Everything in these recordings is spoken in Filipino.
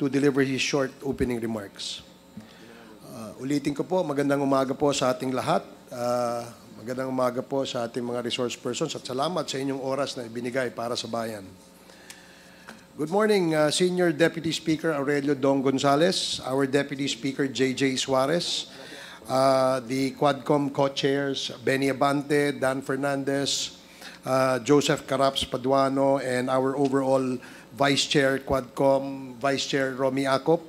to deliver his short opening remarks. Ulitin ko po, magandang umaga po sa ating lahat. Magandang umaga po sa ating mga resource persons at salamat sa inyong oras na ibinigay para sa bayan. Good morning, Senior Deputy Speaker Aurelio Dong Gonzales, our Deputy Speaker JJ Suarez, the Quadcom co-chairs Benny Abante, Dan Fernandez, Joseph Caraps Paduano, and our overall Vice Chair Quadcom, Vice Chair Romy Acop,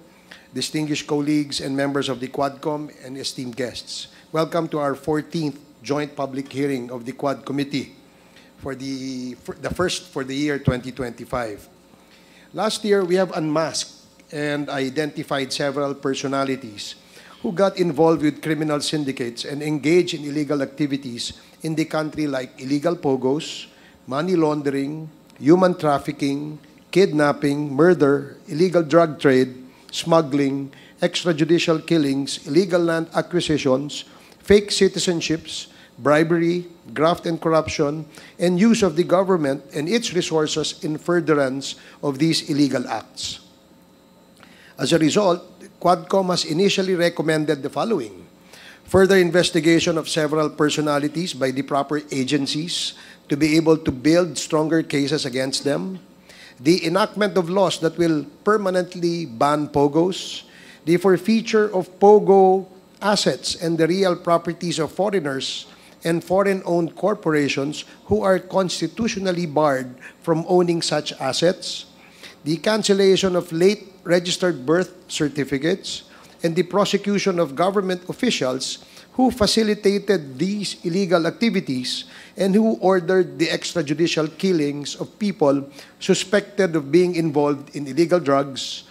distinguished colleagues and members of the Quadcom, and esteemed guests. Welcome to our 14th joint public hearing of the Quad Committee for the first for the year 2025. Last year, we have unmasked and identified several personalities who got involved with criminal syndicates and engaged in illegal activities in the country like illegal pogos, money laundering, human trafficking, kidnapping, murder, illegal drug trade, smuggling, extrajudicial killings, illegal land acquisitions, fake citizenships, bribery, graft and corruption, and use of the government and its resources in furtherance of these illegal acts. As a result, Quadcom has initially recommended the following: further investigation of several personalities by the proper agencies to be able to build stronger cases against them, the enactment of laws that will permanently ban pogos, the forfeiture of pogo assets and the real properties of foreigners and foreign-owned corporations who are constitutionally barred from owning such assets, the cancellation of late registered birth certificates, and the prosecution of government officials who facilitated these illegal activities and who ordered the extrajudicial killings of people suspected of being involved in illegal drugs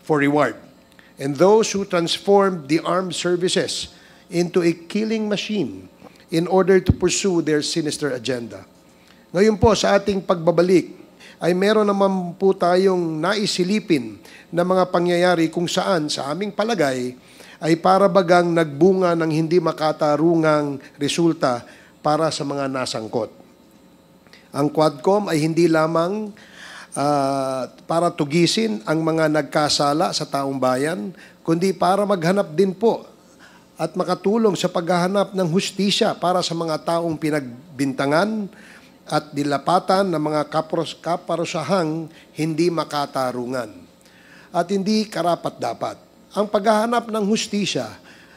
for reward, and those who transformed the armed services into a killing machine in order to pursue their sinister agenda. Ngayon po, sa ating pagbabalik, ay meron naman po tayong naisilipin na mga pangyayari kung saan, sa aming palagay, ay para bagang nagbunga ng hindi makatarungang resulta para sa mga nasangkot. Ang Quadcom ay hindi lamang para tugisin ang mga nagkasala sa taong bayan, kundi para maghanap din po at makatulong sa paghahanap ng hustisya para sa mga taong pinagbintangan at dilapatan ng mga kaparusahang hindi makatarungan at hindi karapat-dapat. Ang paghahanap ng hustisya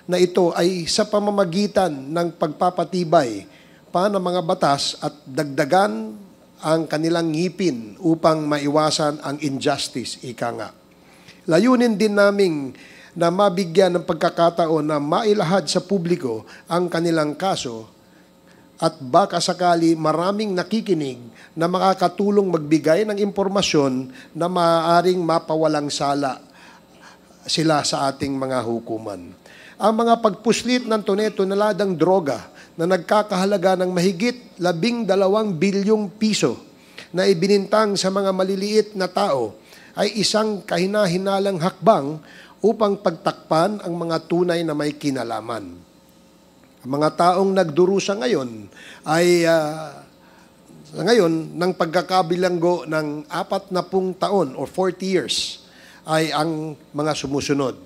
na ito ay sa pamamagitan ng pagpapatibay pa ng mga batas at dagdagan ang kanilang ngipin upang maiwasan ang injustice, ika nga. Layunin din naming na mabigyan ng pagkakataon na mailahad sa publiko ang kanilang kaso at baka sakali maraming nakikinig na makakatulong magbigay ng impormasyon na maaaring mapawalang sala sila sa ating mga hukuman. Ang mga pagpuslit ng tonelalang droga na nagkakahalaga ng mahigit 12 bilyong piso na ibinintang sa mga maliliit na tao ay isang kahina-hinalang hakbang upang pagtakpan ang mga tunay na may kinalaman. Ang mga taong nagdurusa ngayon ay ngayon ng pagkakabilanggo ng 40 taon or 40 years ay ang mga sumusunod.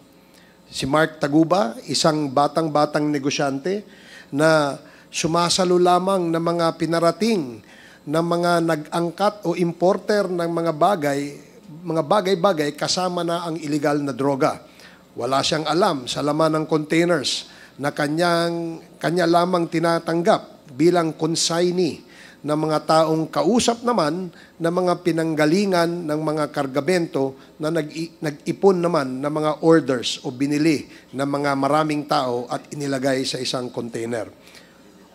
Si Mark Taguba, isang batang-batang negosyante na sumasalo lamang ng mga pinarating ng mga nag-angkat o importer ng mga bagay-bagay kasama na ang illegal na droga. Wala siyang alam sa laman ng containers na kanya lamang tinatanggap bilang consignee ng mga taong kausap naman ng mga pinanggalingan ng mga kargamento na nag-ipon naman ng mga orders o binili ng mga maraming tao at inilagay sa isang container.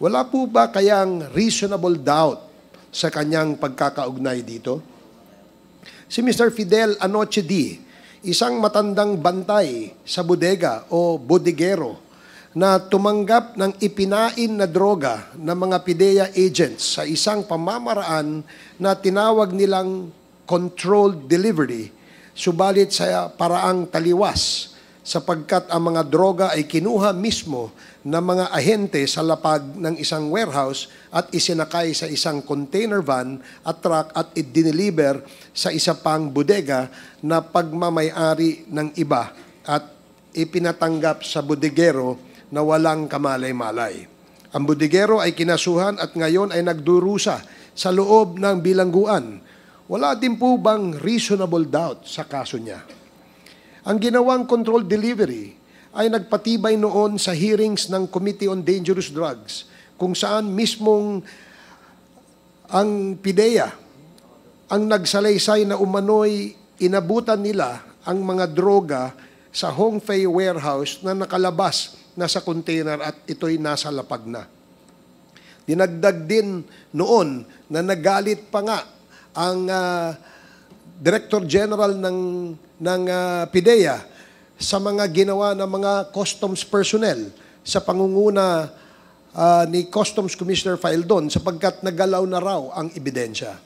Wala po ba kayang reasonable doubt sa kanyang pagkakaugnay dito? Si Mr. Fidel Anoche D., isang matandang bantay sa bodega o bodigero na tumanggap ng ipinain na droga ng mga PIDEA agents sa isang pamamaraan na tinawag nilang controlled delivery, subalit sa paraang taliwas sapagkat ang mga droga ay kinuha mismo ng mga ahente sa lapag ng isang warehouse at isinakay sa isang container van at truck at i-deliver sa isa pang bodega na pagmamay-ari ng iba at ipinatanggap sa bodegero na walang kamalay-malay. Ang bodegero ay kinasuhan at ngayon ay nagdurusa sa loob ng bilangguan. Wala din po bang reasonable doubt sa kaso niya? Ang ginawang controlled delivery ay nagpatibay noon sa hearings ng Committee on Dangerous Drugs kung saan mismong ang PIDEA ang nagsalaysay na umano'y inabutan nila ang mga droga sa Hongfei warehouse na nakalabas na sa container at ito'y nasa lapag na. Dinagdag din noon na nagalit pa nga ang Director General ng PIDEA sa mga ginawa ng mga customs personnel sa pangunguna ni Customs Commissioner Faildon sapagkat nagalaw na raw ang ebidensya.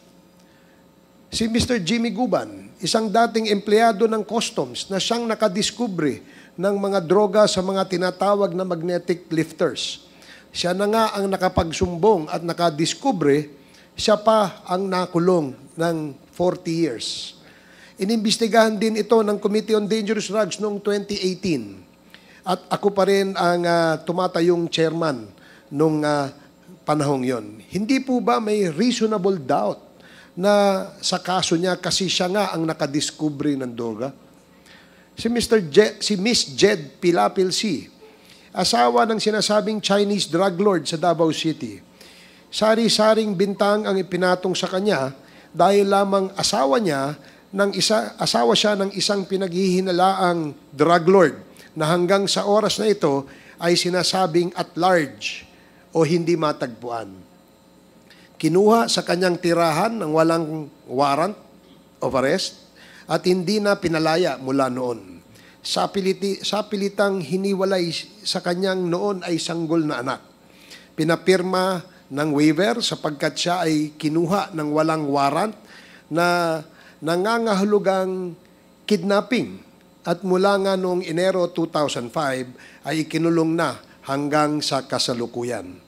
Si Mr. Jimmy Guban, isang dating empleyado ng customs na siyang nakadiskubre ng mga droga sa mga tinatawag na magnetic lifters. Siya na nga ang nakapagsumbong at nakadiskubre, siya pa ang nakulong ng 40 years. Inimbestigahan din ito ng Committee on Dangerous Drugs noong 2018. At ako pa rin ang tumatayong chairman noong panahong yon. Hindi po ba may reasonable doubt na sa kaso niya kasi siya nga ang nakadiskubre ng droga? Si Miss Jed Pilapil C., asawa ng sinasabing Chinese drug lord sa Davao City. Sari-saring bintang ang ipinatong sa kanya dahil lamang asawa siya ng isang pinaghihinalaang drug lord na hanggang sa oras na ito ay sinasabing at large o hindi matagpuan. Kinuha sa kanyang tirahan ng walang warrant of arrest at hindi na pinalaya mula noon. Sa pilitang hiniwalay sa kanyang noon ay sanggol na anak. Pinapirma ng waiver sapagkat siya ay kinuha ng walang warrant na nangangahulugang kidnapping at mula nga noong Enero 2005 ay ikinulong na hanggang sa kasalukuyan.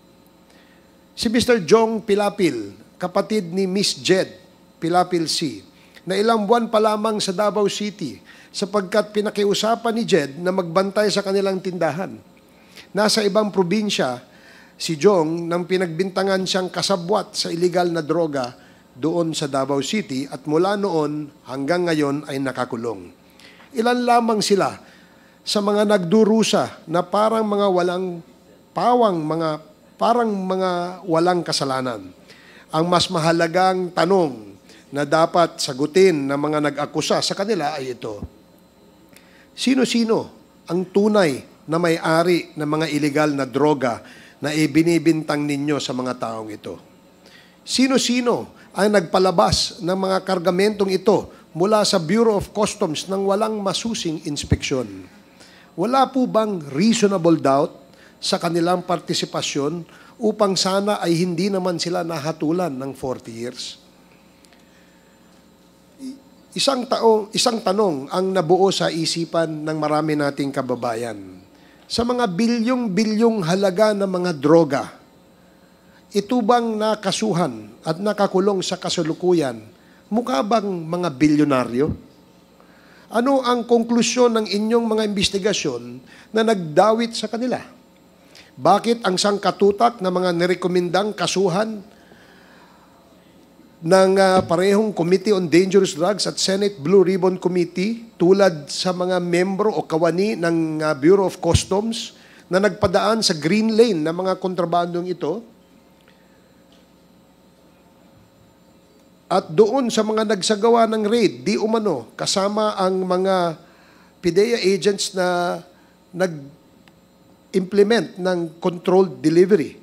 Si Mr. Jong Pilapil, kapatid ni Miss Jed Pilapil C., na ilang buwan pa lamang sa Davao City sapagkat pinakiusapan ni Jed na magbantay sa kanilang tindahan. Nasa ibang probinsya, si Jong nang pinagbintangan siyang kasabwat sa iligal na droga doon sa Davao City at mula noon hanggang ngayon ay nakakulong. Ilan lamang sila sa mga nagdurusa na parang mga walang kasalanan. Ang mas mahalagang tanong na dapat sagutin ng mga nag-akusa sa kanila ay ito: sino-sino ang tunay na may-ari ng mga iligal na droga na ibinibintang ninyo sa mga taong ito? Sino-sino ang nagpalabas ng mga kargamentong ito mula sa Bureau of Customs nang walang masusing inspeksyon? Wala po bang reasonable doubt sa kanilang partisipasyon upang sana ay hindi naman sila nahatulan ng 40 years? Isang tanong ang nabuo sa isipan ng marami nating kababayan. Sa mga bilyong-bilyong halaga ng mga droga, ito bang nakasuhan at nakakulong sa kasalukuyan, mukha bang mga bilyonaryo? Ano ang konklusyon ng inyong mga investigasyon na nagdawit sa kanila? Bakit ang sangkatutak na mga nirekomendang kasuhan ng parehong Committee on Dangerous Drugs at Senate Blue Ribbon Committee tulad sa mga membro o kawani ng Bureau of Customs na nagpadaan sa green lane ng mga kontrabandong ito? At doon sa mga nagsagawa ng raid, di umano, kasama ang mga PIDEA agents na nag-implement ng controlled delivery.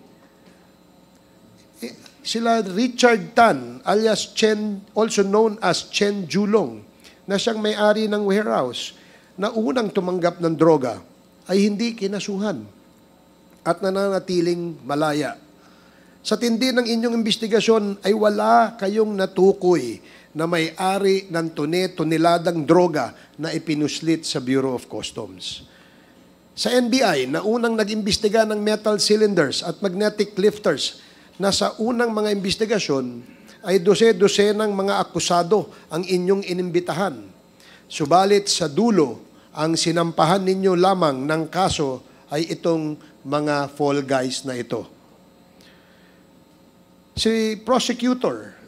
Sila Richard Tan, alias Chen, also known as Chen Julong, na siyang may-ari ng warehouse na unang tumanggap ng droga, ay hindi kinasuhan at nananatiling malaya. Sa tindi ng inyong investigasyon ay wala kayong natukoy na may-ari ng tone-toneladang droga na ipinuslit sa Bureau of Customs. Sa NBI, na unang nag-imbestiga ng metal cylinders at magnetic lifters, na sa unang mga imbestigasyon ay dose-dosenang mga akusado ang inyong inimbitahan. Subalit sa dulo, ang sinampahan ninyo lamang ng kaso ay itong mga fall guys na ito. Si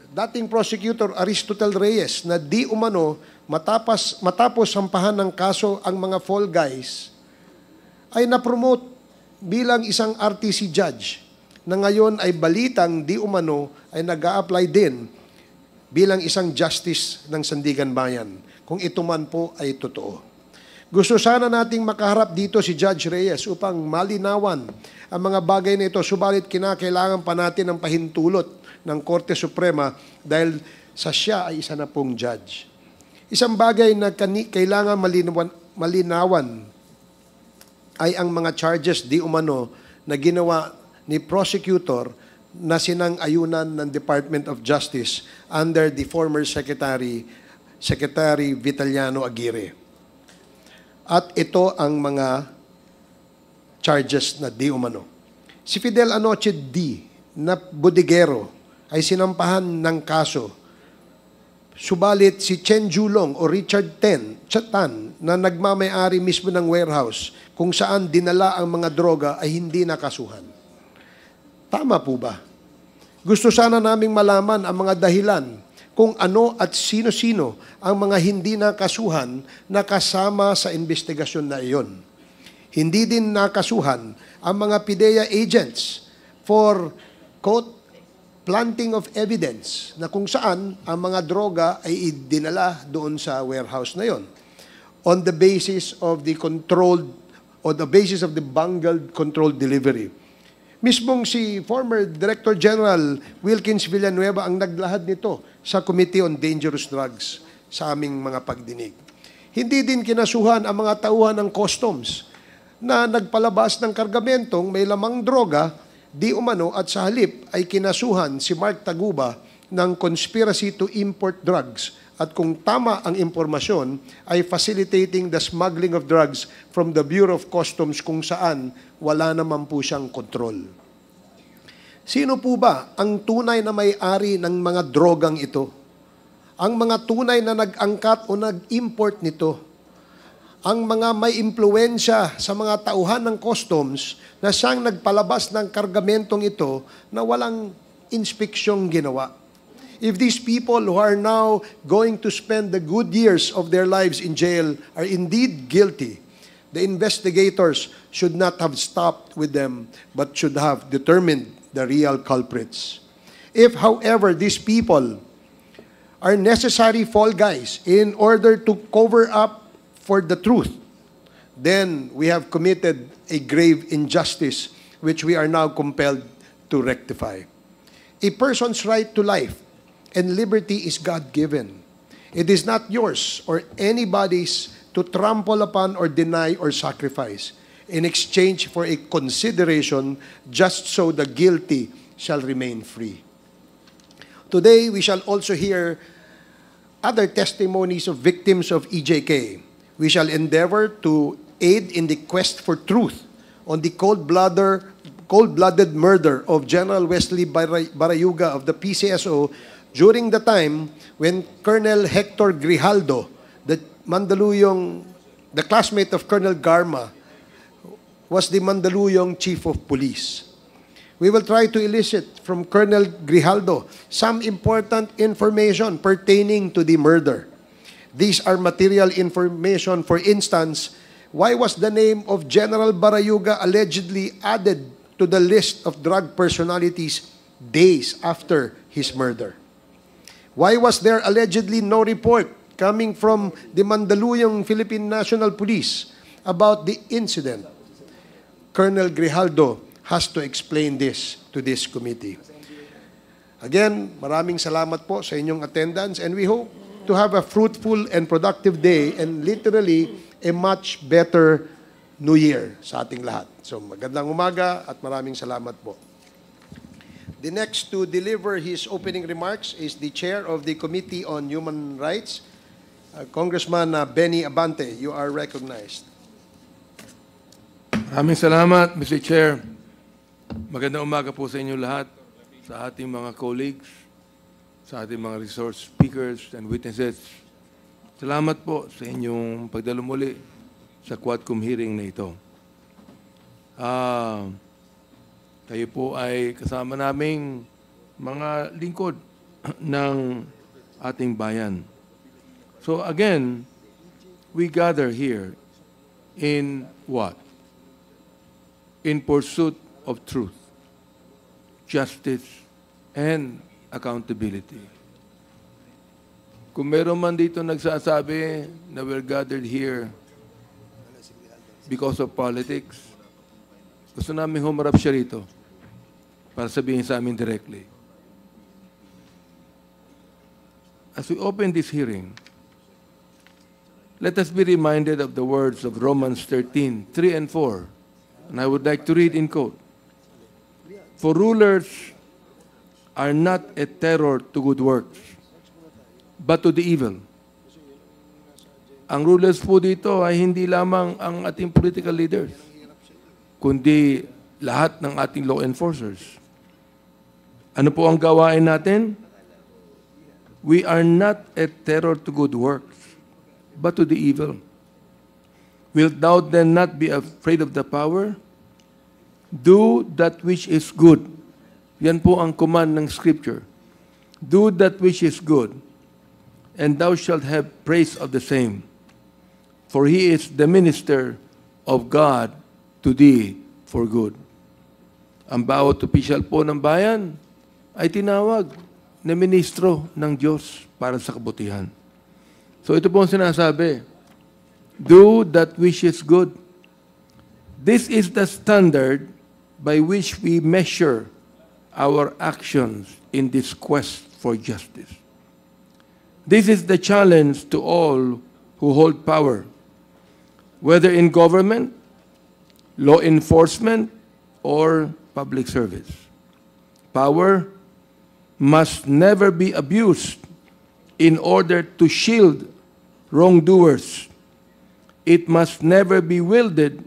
dating prosecutor Aristotle Reyes, na di umano matapos sampahan ng kaso ang mga fall guys, ay napromote bilang isang RTC judge na ngayon ay balitang di umano ay nag-a-apply din bilang isang justice ng Sandigan Bayan, kung ito man po ay totoo. Gusto sana nating makaharap dito si Judge Reyes upang malinawan ang mga bagay na ito, subalit kinakailangan pa natin ng pahintulot ng Korte Suprema dahil sa siya ay isa na pong judge. Isang bagay na kailangan malinawan ay ang mga charges di umano na ginawa ni prosecutor na sinang-ayunan ng Department of Justice under the former Secretary Vitaliano Aguirre. At ito ang mga charges na di umano. Si Fidel Anoche D. na bodeguero ay sinampahan ng kaso. Subalit si Chen Julong o Richard Tan na nagmamay-ari mismo ng warehouse kung saan dinala ang mga droga ay hindi nakasuhan. Tama po ba? Gusto sana naming malaman ang mga dahilan kung ano at sino-sino ang mga hindi nakasuhan na kasama sa investigasyon na iyon. Hindi din nakasuhan ang mga PIDEA agents for, quote, planting of evidence na kung saan ang mga droga ay idinala doon sa warehouse na yon on the basis of the bungled controlled delivery. Mismong si former Director General Wilkins Villanueva ang naglahad nito sa Committee on Dangerous Drugs sa aming mga pagdinig. Hindi din kinasuhan ang mga tauhan ng customs na nagpalabas ng kargamentong may lamang droga di umano at sa halip ay kinasuhan si Mark Taguba ng conspiracy to import drugs at kung tama ang impormasyon ay facilitating the smuggling of drugs from the Bureau of Customs kung saan wala naman po siyang kontrol. Sino po ba ang tunay na may-ari ng mga drogang ito? Ang mga tunay na nag-angkat o nag-import nito? Ang mga may impluwensya sa mga tauhan ng customs na siyang nagpalabas ng kargamentong ito na walang inspeksyong ginawa. If these people who are now going to spend the good years of their lives in jail are indeed guilty, the investigators should not have stopped with them but should have determined the real culprits. If, however, these people are necessary fall guys in order to cover up for the truth, then we have committed a grave injustice which we are now compelled to rectify. A person's right to life and liberty is God-given. It is not yours or anybody's to trample upon or deny or sacrifice in exchange for a consideration just so the guilty shall remain free. Today, we shall also hear other testimonies of victims of EJK. We shall endeavor to aid in the quest for truth on the cold-blooded murder of General Wesley Barayuga of the PCSO during the time when Colonel Hector Grijaldo, the classmate of Colonel Garma, was the Mandaluyong Chief of Police. We will try to elicit from Colonel Grijaldo some important information pertaining to the murder. These are material information. For instance, why was the name of General Barayuga allegedly added to the list of drug personalities days after his murder? Why was there allegedly no report coming from the Mandaluyong Philippine National Police about the incident? Colonel Grijaldo has to explain this to this committee. Again, maraming salamat po sa inyong attendance and we hope to have a fruitful and productive day and literally a much better New Year sa ating lahat. So magandang umaga at maraming salamat po. The next to deliver his opening remarks is the Chair of the Committee on Human Rights, Congressman Benny Abante. You are recognized. Maraming salamat, Mr. Chair. Magandang umaga po sa inyo lahat, sa ating mga colleagues, sa ating mga resource speakers and witnesses. Salamat po sa inyong pagdalo muli sa Quadcom hearing na ito. Kayo po ay kasama naming mga lingkod ng ating bayan. So again, we gather here in what? In pursuit of truth, justice, and accountability. Kung meron man dito nagsasabi na we're gathered here because of politics, gusto namin humarap siya rito para sabihin sa amin directly. As we open this hearing, let us be reminded of the words of Romans 13:3 and 4. And I would like to read in quote, "For rulers are not a terror to good works, but to the evil." Ang rulers po dito ay hindi lamang ang ating political leaders, kundi lahat ng ating law enforcers. Ano po ang gawain natin? We are not a terror to good works, but to the evil. Wilt thou then not be afraid of the power? Do that which is good. Yan po ang command ng Scripture. Do that which is good, and thou shalt have praise of the same. For he is the minister of God to thee for good. Ang bawat opisyal po ng bayan ay tinawag na ministro ng Diyos para sa kabutihan. So ito po ang sinasabi, do that which is good. This is the standard by which we measure our actions in this quest for justice. This is the challenge to all who hold power, whether in government, law enforcement, or public service. Power must never be abused in order to shield wrongdoers. It must never be wielded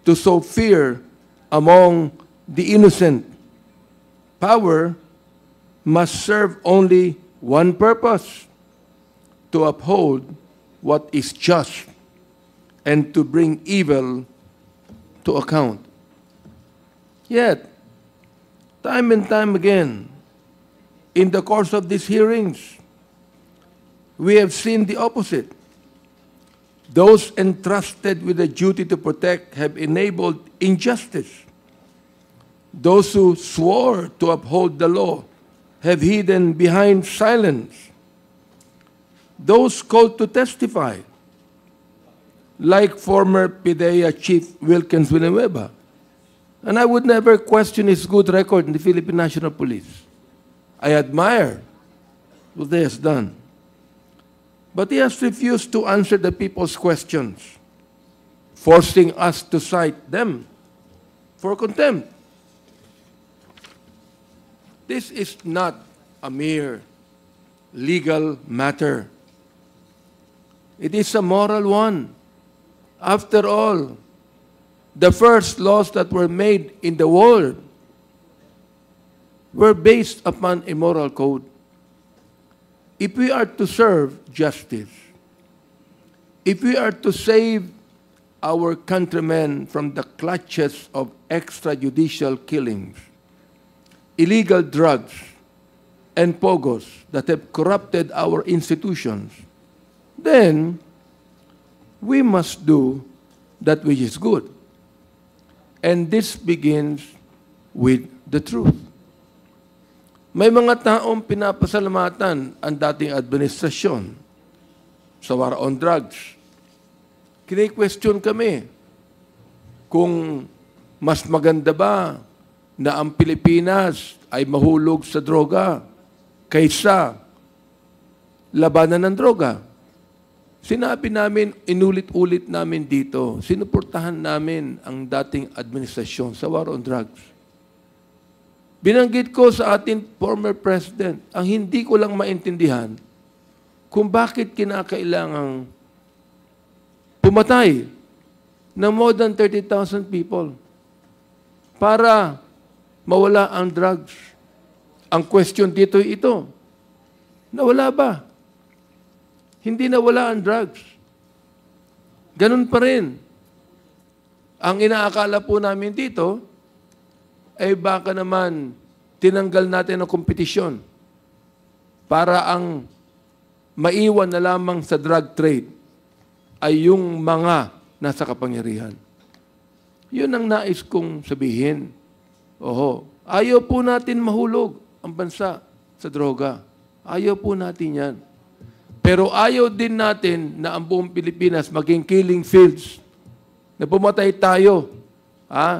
to sow fear among the innocent. Power must serve only one purpose: to uphold what is just and to bring evil to account. Yet, time and time again, in the course of these hearings, we have seen the opposite. Those entrusted with the duty to protect have enabled injustice. Those who swore to uphold the law have hidden behind silence. Those called to testify, like former PIDEA Chief Wilkins Villanueva, and I would never question his good record in the Philippine National Police. I admire what he has done. But he has refused to answer the people's questions, forcing us to cite them for contempt. This is not a mere legal matter. It is a moral one. After all, the first laws that were made in the world were based upon a moral code. If we are to serve justice, if we are to save our countrymen from the clutches of extrajudicial killings, illegal drugs, and pogos that have corrupted our institutions, then we must do that which is good. And this begins with the truth. May mga taong pinapasalamatan ang dating administrasyon sa war on drugs. Kine-question kami kung mas maganda ba na ang Pilipinas ay mahulog sa droga kaysa labanan ng droga. Sinabi namin, inulit-ulit namin dito, sinuportahan namin ang dating administrasyon sa war on drugs. Binanggit ko sa ating former president, ang hindi ko lang maintindihan kung bakit kinakailangang pumatay ng more than 30,000 people para mawala ang drugs. Ang question dito ito, nawala ba? Hindi nawala ang drugs. Ganun pa rin. Ang inaakala po namin dito, ay baka naman tinanggal natin ang kompetisyon para ang maiwan na lamang sa drug trade ay yung mga nasa kapangyarihan. Yun ang nais kong sabihin. Oho, ayaw po natin mahulog ang bansa sa droga. Ayaw po natin yan. Pero ayaw din natin na ang buong Pilipinas maging killing fields, na pumatay tayo,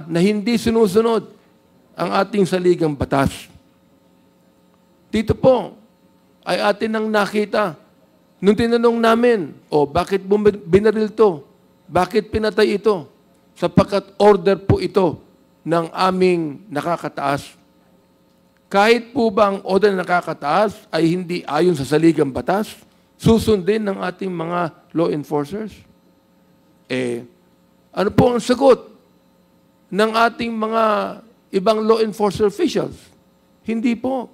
na hindi sinusunod ang ating saligang batas. Dito po ay atin nang nakita. Nung tinanong namin, bakit mo binaril to? Bakit pinatay ito? Sapagkat order po ito ng aming nakakataas. Kahit po ba ang order na nakakataas ay hindi ayon sa saligang batas, susundin ng ating mga law enforcers? Ano po ang sagot ng ating mga ibang law enforcement officials? Hindi po.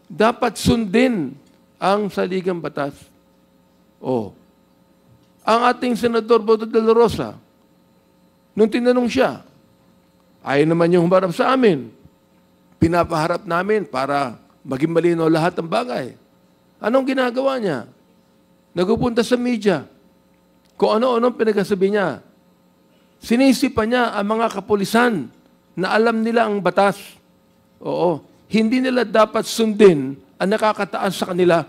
Dapat sundin ang saligang batas. Ang ating Senador Boto de la Rosa, nung tinanong siya, ayaw naman yung humarap sa amin. Pinapaharap namin para maging malinaw lahat ng bagay. Anong ginagawa niya? Nagpupunta sa media. Kung ano-anong pinagsasabi niya. Sinisipa niya ang mga kapulisan na alam nila ang batas. Hindi nila dapat sundin ang nakakataas sa kanila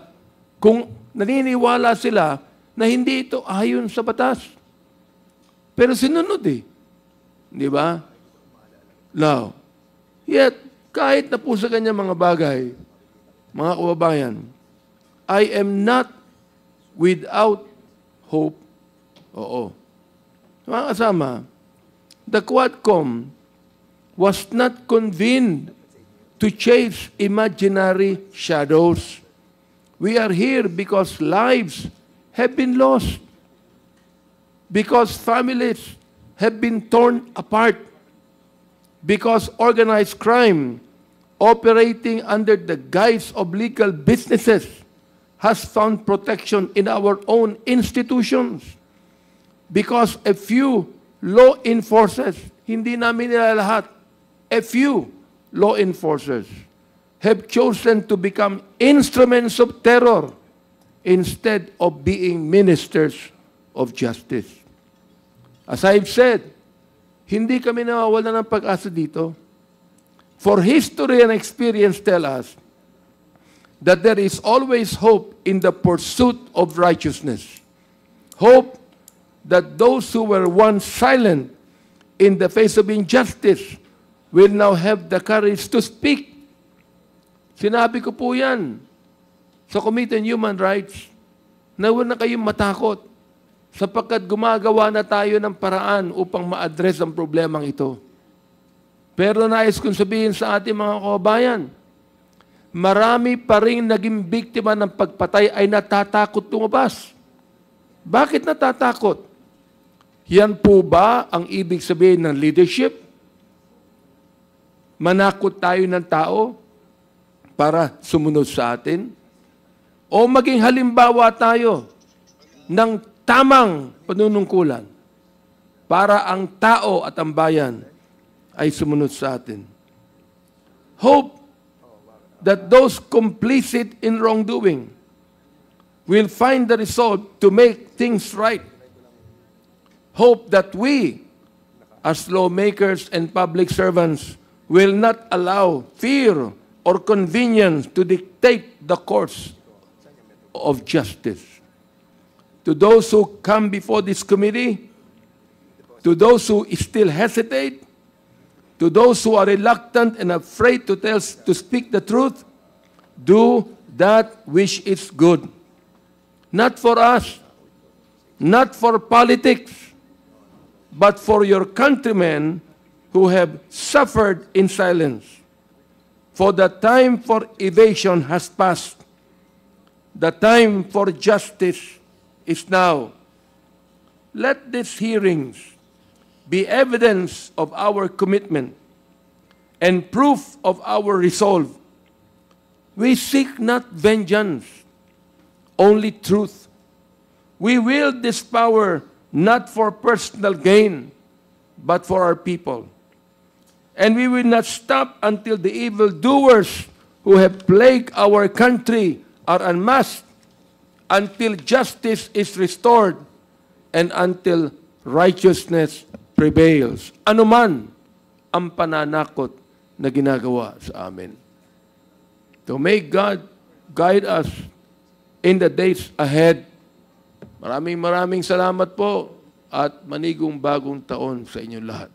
kung naniniwala sila na hindi ito ayon sa batas. Pero sinunod Di ba? Now, yet, kahit na po sa kanya mga bagay, mga kababayan, I am not without hope. Mga kasama, the Quadcom was not convened to chase imaginary shadows. We are here because lives have been lost, because families have been torn apart, because organized crime operating under the guise of legal businesses has found protection in our own institutions, because a few law enforcers, hindi namin nila lahat, a few law enforcers have chosen to become instruments of terror instead of being ministers of justice. As I've said, hindi kami nawawala ng pag-asa dito. For history and experience tell us that there is always hope in the pursuit of righteousness. Hope that those who were once silent in the face of injustice will now have the courage to speak. Sinabi ko po yan sa Committee on Human Rights na huwag na kayong matakot sapagkat gumagawa na tayo ng paraan upang ma-address ang problemang ito. Pero nais kong sabihin sa ating mga kababayan, marami pa rin naging biktima ng pagpatay ay natatakot lumabas. Bakit natatakot? Yan po ba ang ibig sabihin ng leadership? Manakot tayo ng tao para sumunod sa atin? O maging halimbawa tayo ng tamang panunungkulan para ang tao at ang bayan ay sumunod sa atin? Hope that those complicit in wrongdoing will find the resolve to make things right. Hope that we, as lawmakers and public servants, will not allow fear or convenience to dictate the course of justice. To those who come before this committee, to those who still hesitate, to those who are reluctant and afraid to speak the truth, do that which is good. Not for us, not for politics, but for your countrymen who have suffered in silence. For the time for evasion has passed. The time for justice is now. Let these hearings be evidence of our commitment and proof of our resolve. We seek not vengeance, only truth. We wield this power not for personal gain, but for our people. And we will not stop until the evildoers who have plagued our country are unmasked, until justice is restored, and until righteousness prevails. Anuman ang pananakot na ginagawa sa amin. So may God guide us in the days ahead. Maraming salamat po at manigong bagong taon sa inyong lahat.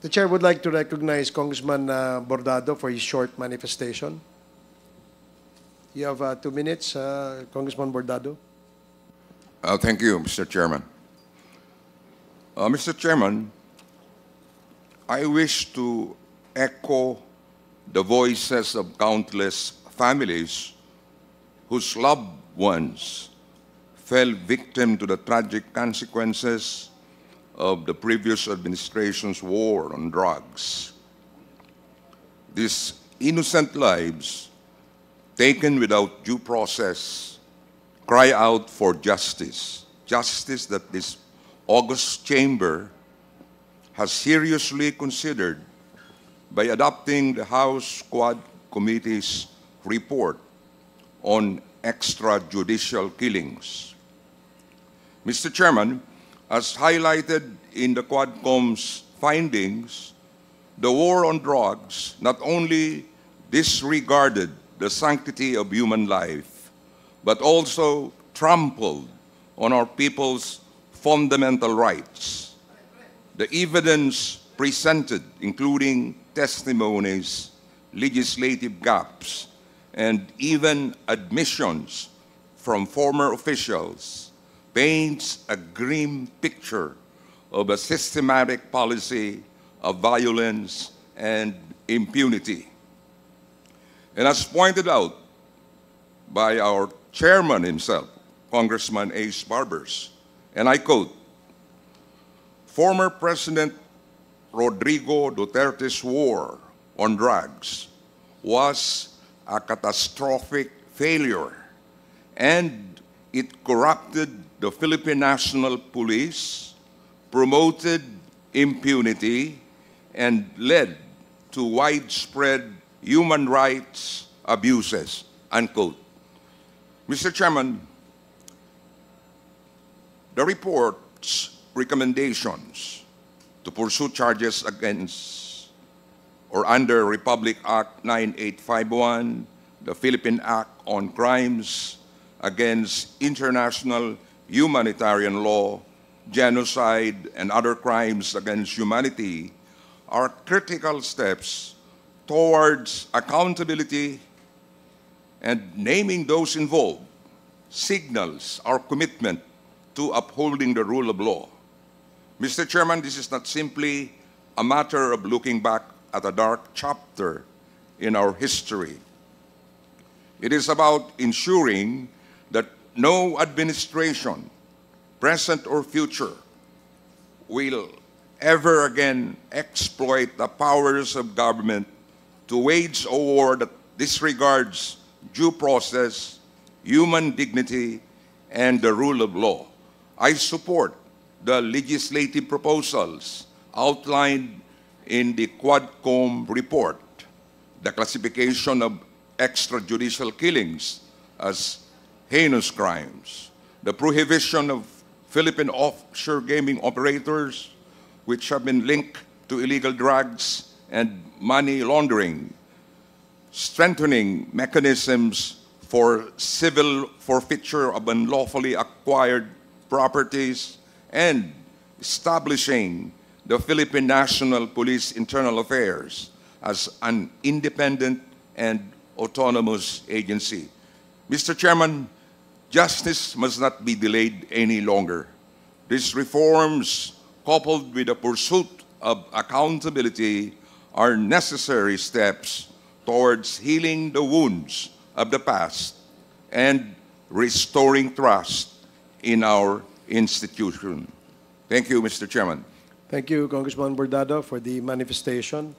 The Chair would like to recognize Congressman Bordado for his short manifestation. You have 2 minutes, Congressman Bordado. Thank you, Mr. Chairman. Mr. Chairman, I wish to echo the voices of countless families whose loved ones fell victim to the tragic consequences of the previous administration's war on drugs. These innocent lives, taken without due process, cry out for justice. Justice that this august chamber has seriously considered by adopting the House Quad Committee's report on extrajudicial killings. Mr. Chairman, as highlighted in the Quadcom's findings, the war on drugs not only disregarded the sanctity of human life, but also trampled on our people's fundamental rights. The evidence presented, including testimonies, legislative gaps, and even admissions from former officials, paints a grim picture of a systematic policy of violence and impunity. And as pointed out by our chairman himself, Congressman Ace Barbers, and I quote, former President Rodrigo Duterte's war on drugs was a catastrophic failure, and it corrupted the Philippine National Police, promoted impunity, and led to widespread human rights abuses, unquote. Mr. Chairman, the report's recommendations to pursue charges against or under Republic Act 9851, the Philippine Act on Crimes against International Humanitarian Law, genocide, and other crimes against humanity are critical steps towards accountability, and naming those involved signals our commitment to upholding the rule of law. Mr. Chairman, this is not simply a matter of looking back at a dark chapter in our history. It is about ensuring that no administration, present or future, will ever again exploit the powers of government to wage a war that disregards due process, human dignity, and the rule of law. I support the legislative proposals outlined in the Quadcom report, the classification of extrajudicial killings as heinous crimes, the prohibition of Philippine offshore gaming operators which have been linked to illegal drugs and money laundering, strengthening mechanisms for civil forfeiture of unlawfully acquired properties, and establishing the Philippine National Police Internal Affairs as an independent and autonomous agency. Mr. Chairman, justice must not be delayed any longer. These reforms, coupled with the pursuit of accountability, are necessary steps towards healing the wounds of the past and restoring trust in our institution. Thank you, Mr. Chairman. Thank you, Congressman Bordado, for the manifestation.